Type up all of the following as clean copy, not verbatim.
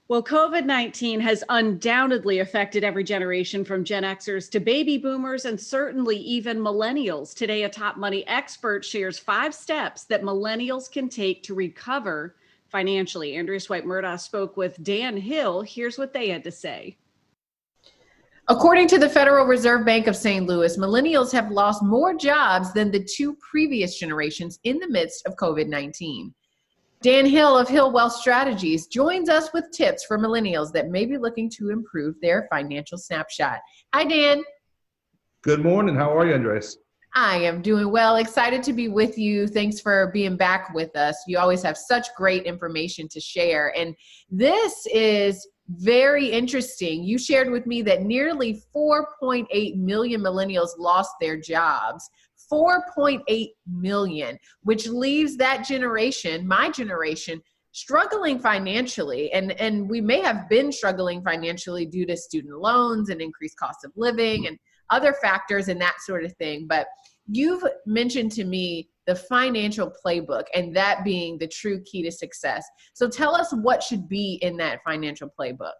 Well, COVID-19 has undoubtedly affected every generation from Gen Xers to baby boomers and certainly even millennials. Today, a top money expert shares 5 steps that millennials can take to recover financially. Andrea Swipe-Murdaugh spoke with Dan Hill. Here's what they had to say. According to the Federal Reserve Bank of St. Louis, millennials have lost more jobs than the 2 previous generations in the midst of COVID-19. Dan Hill of Hill Wealth Strategies joins us with tips for millennials that may be looking to improve their financial snapshot. Hi, Dan. Good morning. How are you, Andres? I am doing well. Excited to be with you. Thanks for being back with us. You always have such great information to share. And this is very interesting. You shared with me that nearly 4.8 million millennials lost their jobs. 4.8 million, which leaves that generation, my generation, struggling financially. And we may have been struggling financially due to student loans and increased cost of living and other factors and that sort of thing. But you've mentioned to me the financial playbook and that being the true key to success. So tell us what should be in that financial playbook.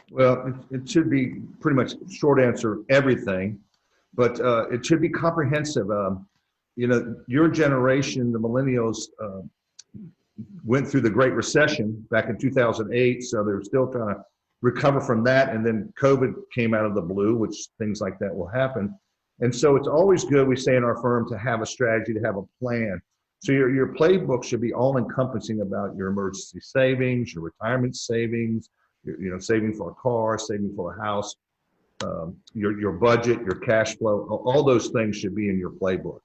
Well, it should be pretty much short answer, everything. But it should be comprehensive. Your generation, the millennials, went through the Great Recession back in 2008, so they're still trying to recover from that. And then COVID came out of the blue, which things like that will happen. And so it's always good, we say in our firm, to have a strategy, to have a plan. So your playbook should be all-encompassing about your emergency savings, your retirement savings, saving for a car, saving for a house. Your budget, your cash flow, all those things should be in your playbook.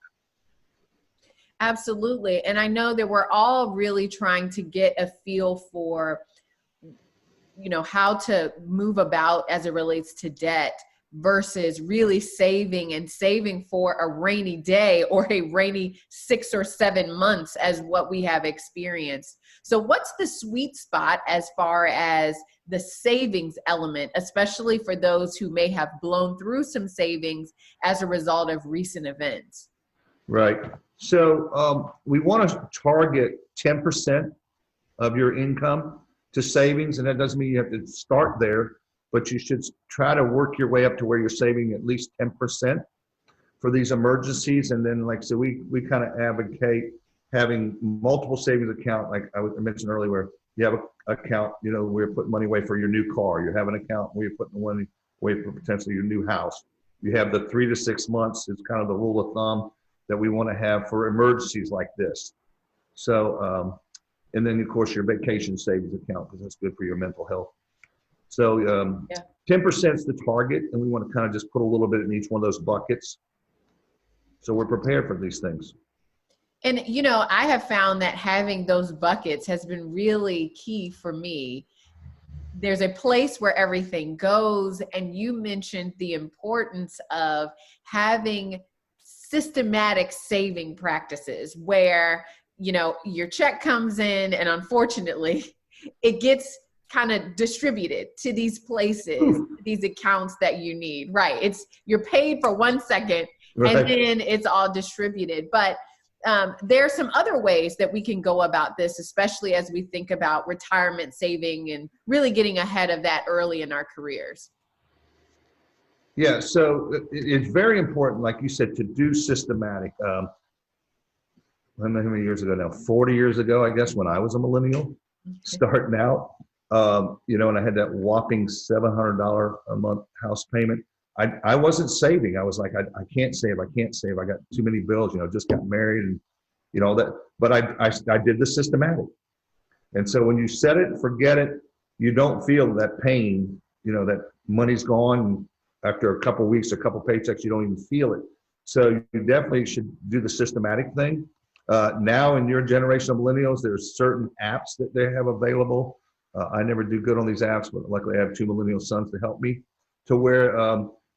Absolutely. And I know that we're all really trying to get a feel for, how to move about as it relates to debt versus really saving for a rainy day or a rainy 6 or 7 months as what we have experienced. So what's the sweet spot as far as the savings element, especially for those who may have blown through some savings as a result of recent events? Right. So we want to target 10% of your income to savings, and that doesn't mean you have to start there, but you should try to work your way up to where you're saving at least 10% for these emergencies. And then, like I said, we kind of advocate having multiple savings account, like I mentioned earlier, where you have an account, where you're putting money away for your new car. You have an account where you're putting money away for potentially your new house. You have the 3 to 6 months is kind of the rule of thumb that we want to have for emergencies like this. So, and then of course your vacation savings account, because that's good for your mental health. So 10% is the target, and we want to kind of just put a little bit in each one of those buckets. So we're prepared for these things. And, I have found that having those buckets has been really key for me. There's a place where everything goes. And you mentioned the importance of having systematic saving practices where, your check comes in and unfortunately it gets kind of distributed to these places, these accounts that you need. Right. You're paid for 1 second right, and then it's all distributed. But there are some other ways that we can go about this, especially as we think about retirement saving and really getting ahead of that early in our careers. Yeah, so it's very important, like you said, to do systematic. How many years ago now? 40 years ago, I guess, when I was a millennial, starting out, and I had that whopping $700 a month house payment. I wasn't saving. I was like, I can't save. I got too many bills, just got married and, all that. But I did the systematic. And so when you set it, forget it, you don't feel that pain, that money's gone. After a couple of weeks, a couple of paychecks, you don't even feel it. So you definitely should do the systematic thing. Now in your generation of millennials, there's certain apps that they have available. I never do good on these apps, but luckily I have 2 millennial sons to help me, to where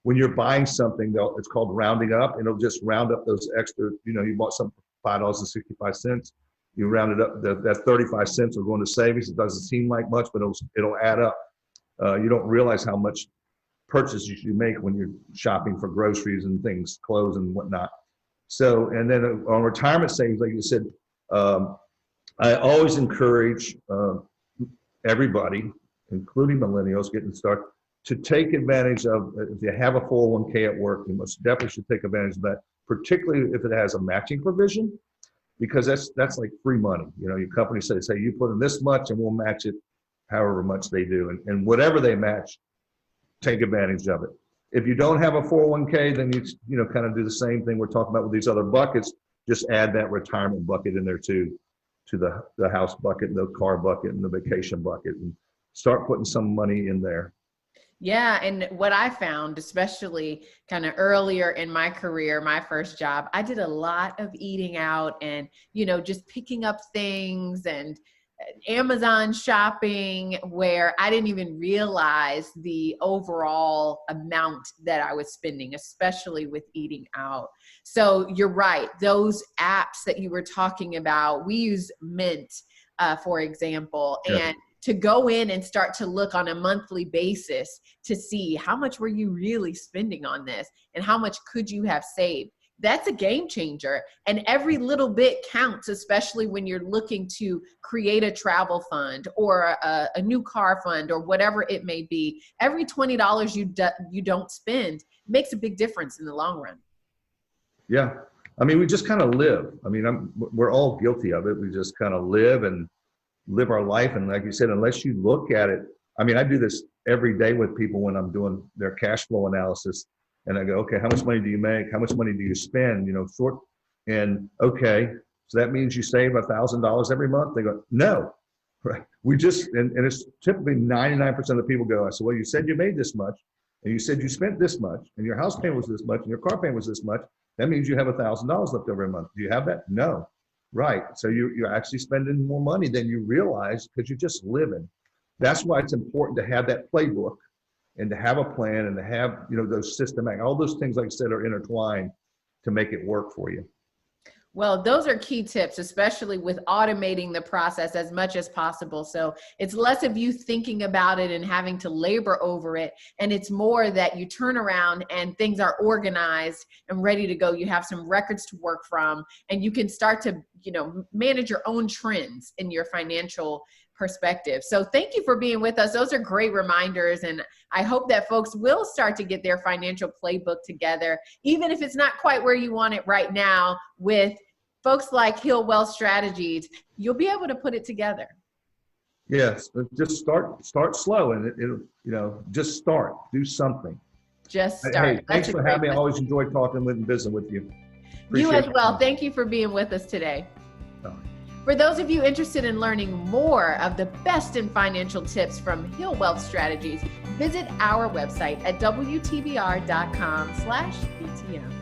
when you're buying something, it's called rounding up, and it'll just round up those extra, you bought something for $5.65. You round it up, that 35 cents will go into savings. It doesn't seem like much, but it'll add up. You don't realize how much purchases you make when you're shopping for groceries and things, clothes and whatnot. So, and then on retirement savings, like you said, I always encourage everybody, including millennials, getting started, to take advantage of, if you have a 401k at work, you most definitely should take advantage of that, particularly if it has a matching provision, because that's like free money. You know, your company says, hey, you put in this much and we'll match it however much they do. And whatever they match, take advantage of it. If you don't have a 401k, then you know, kind of do the same thing we're talking about with these other buckets. Just add that retirement bucket in there too, to the house bucket, the car bucket, and the vacation bucket, and start putting some money in there. Yeah. And what I found, especially kind of earlier in my career, my first job, I did a lot of eating out and, you know, just picking up things and Amazon shopping, where I didn't even realize the overall amount that I was spending, especially with eating out. So you're right. Those apps that you were talking about, we use Mint, for example, Yeah. and to go in and start to look on a monthly basis to see how much were you really spending on this and how much could you have saved. That's a game changer. And every little bit counts, especially when you're looking to create a travel fund or a new car fund or whatever it may be. Every $20 you don't spend makes a big difference in the long run. Yeah. I mean, we just kind of live. I mean, we're all guilty of it. We just kind of live our life. And like you said, unless you look at it, I mean, I do this every day with people when I'm doing their cash flow analysis. And I go, okay, how much money do you make? How much money do you spend? You know, and okay, so that means you save $1,000 every month? They go, no, right? We just, and it's typically 99% of the people go, I said, well, you said you made this much, and you said you spent this much, and your house payment was this much, and your car payment was this much. That means you have $1,000 left over every month. Do you have that? No. Right. So you're actually spending more money than you realize because you're just living. That's why it's important to have that playbook and to have a plan and to have, you know, those systematic, all those things, like I said, are intertwined to make it work for you. Well, those are key tips, especially with automating the process as much as possible. So it's less of you thinking about it and having to labor over it. And it's more that you turn around and things are organized and ready to go. You have some records to work from, and you can start to, you know, manage your own trends in your financial perspective. So thank you for being with us. Those are great reminders. And I hope that folks will start to get their financial playbook together, even if it's not quite where you want it right now. With folks like Hill Wealth Strategies, you'll be able to put it together. Yes, just start slow, and it'll, you know, just start, do something. Just start. Hey, thanks for having me. I always enjoy talking with and visiting with you. You as well. Thank you for being with us today. Oh. For those of you interested in learning more of the best in financial tips from Hill Wealth Strategies, visit our website at wtbr.com/BTM.